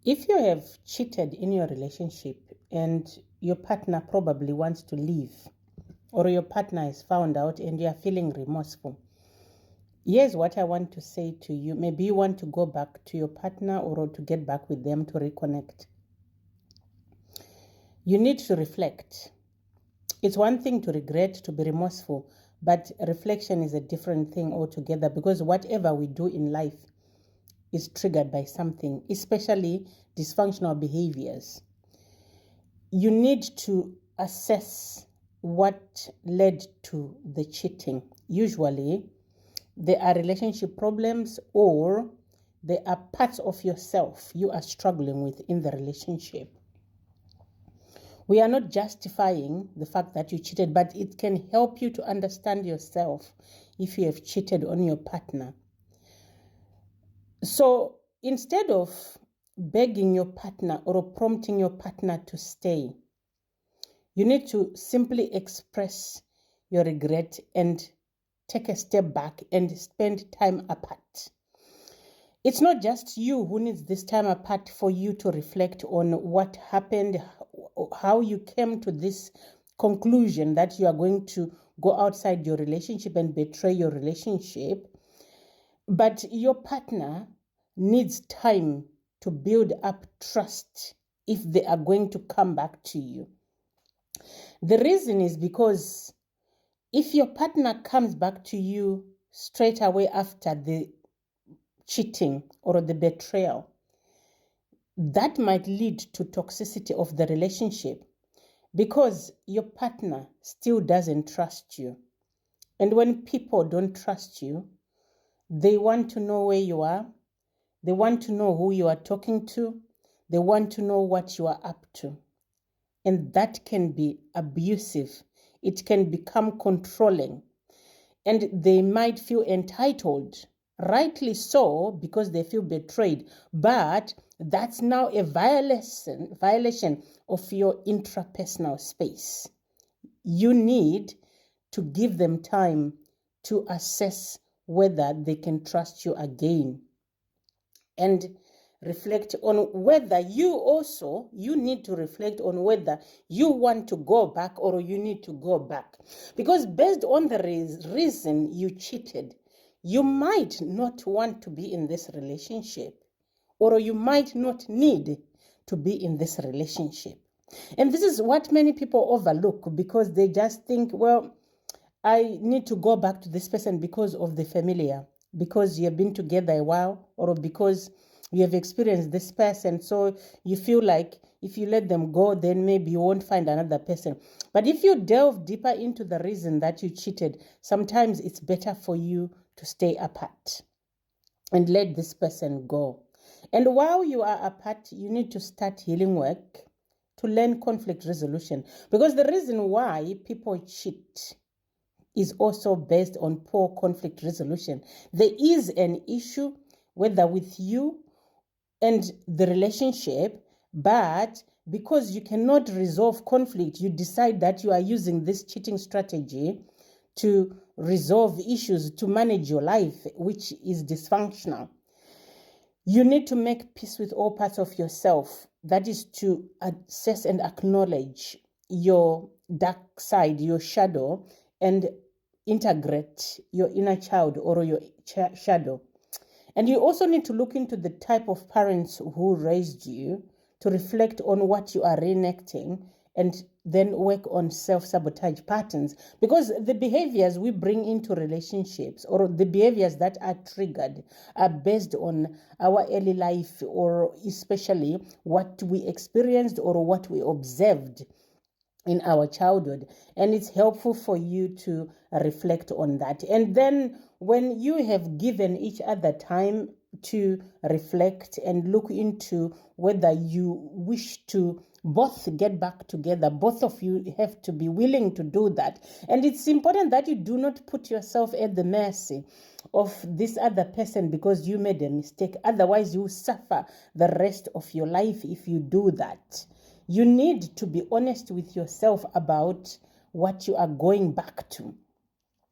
If you have cheated in your relationship and your partner probably wants to leave, or your partner is found out and you are feeling remorseful, here's what I want to say to you. Maybe you want to go back to your partner or to get back with them to reconnect. You need to reflect. It's one thing to regret, to be remorseful, but reflection is a different thing altogether, because whatever we do in life is triggered by something, especially dysfunctional behaviors. You need to assess what led to the cheating. Usually, there are relationship problems, or there are parts of yourself you are struggling with in the relationship. We are not justifying the fact that you cheated, but it can help you to understand yourself if you have cheated on your partner. So instead of begging your partner or prompting your partner to stay, you need to simply express your regret and take a step back and spend time apart. It's not just you who needs this time apart for you to reflect on what happened, how you came to this conclusion that you are going to go outside your relationship and betray your relationship, but your partner needs time to build up trust if they are going to come back to you. The reason is because if your partner comes back to you straight away after the cheating or the betrayal, that might lead to toxicity of the relationship, because your partner still doesn't trust you. And when people don't trust you, they want to know where you are. They want to know who you are talking to. They want to know what you are up to. And that can be abusive. It can become controlling. And they might feel entitled, rightly so, because they feel betrayed. But that's now a violation of your intrapersonal space. You need to give them time to assess whether they can trust you again. And reflect on whether you need to reflect on whether you want to go back or you need to go back. Because based on the reason you cheated, you might not want to be in this relationship, or you might not need to be in this relationship. And this is what many people overlook, because they just think, well, I need to go back to this person because of the familiar, because you have been together a while, or because you have experienced this person. So you feel like if you let them go, then maybe you won't find another person. But if you delve deeper into the reason that you cheated, sometimes it's better for you to stay apart and let this person go. And while you are apart, you need to start healing work to learn conflict resolution. Because the reason why people cheat is also based on poor conflict resolution. There is an issue, whether with you and the relationship, but because you cannot resolve conflict, you decide that you are using this cheating strategy to resolve issues, to manage your life, which is dysfunctional. You need to make peace with all parts of yourself. That is to assess and acknowledge your dark side, your shadow, and integrate your inner child or your shadow. And you also need to look into the type of parents who raised you, to reflect on what you are reenacting, and then work on self-sabotage patterns. Because the behaviors we bring into relationships, or the behaviors that are triggered, are based on our early life, or especially what we experienced or what we observed in our childhood. And it's helpful for you to reflect on that. And then when you have given each other time to reflect and look into whether you wish to both get back together, both of you have to be willing to do that. And it's important that you do not put yourself at the mercy of this other person because you made a mistake. Otherwise, you suffer the rest of your life if you do that. You need to be honest with yourself about what you are going back to,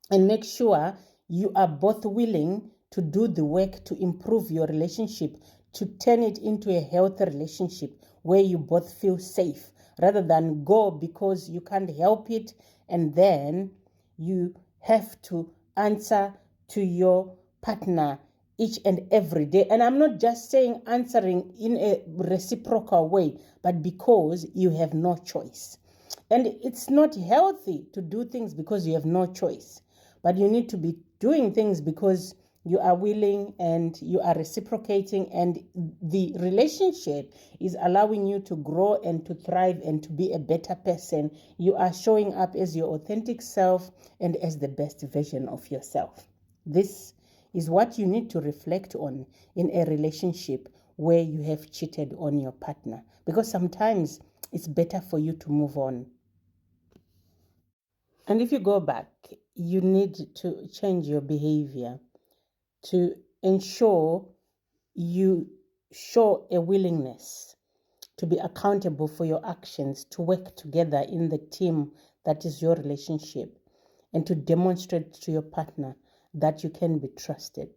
and make sure you are both willing to do the work to improve your relationship, to turn it into a healthy relationship where you both feel safe, rather than go because you can't help it and then you have to answer to your partner each and every day. And I'm not just saying answering in a reciprocal way, but because you have no choice. And it's not healthy to do things because you have no choice, but you need to be doing things because you are willing and you are reciprocating, and the relationship is allowing you to grow and to thrive and to be a better person. You are showing up as your authentic self and as the best version of yourself. This is what you need to reflect on in a relationship where you have cheated on your partner, because sometimes it's better for you to move on. And if you go back, you need to change your behavior to ensure you show a willingness to be accountable for your actions, to work together in the team that is your relationship, and to demonstrate to your partner that you can be trusted.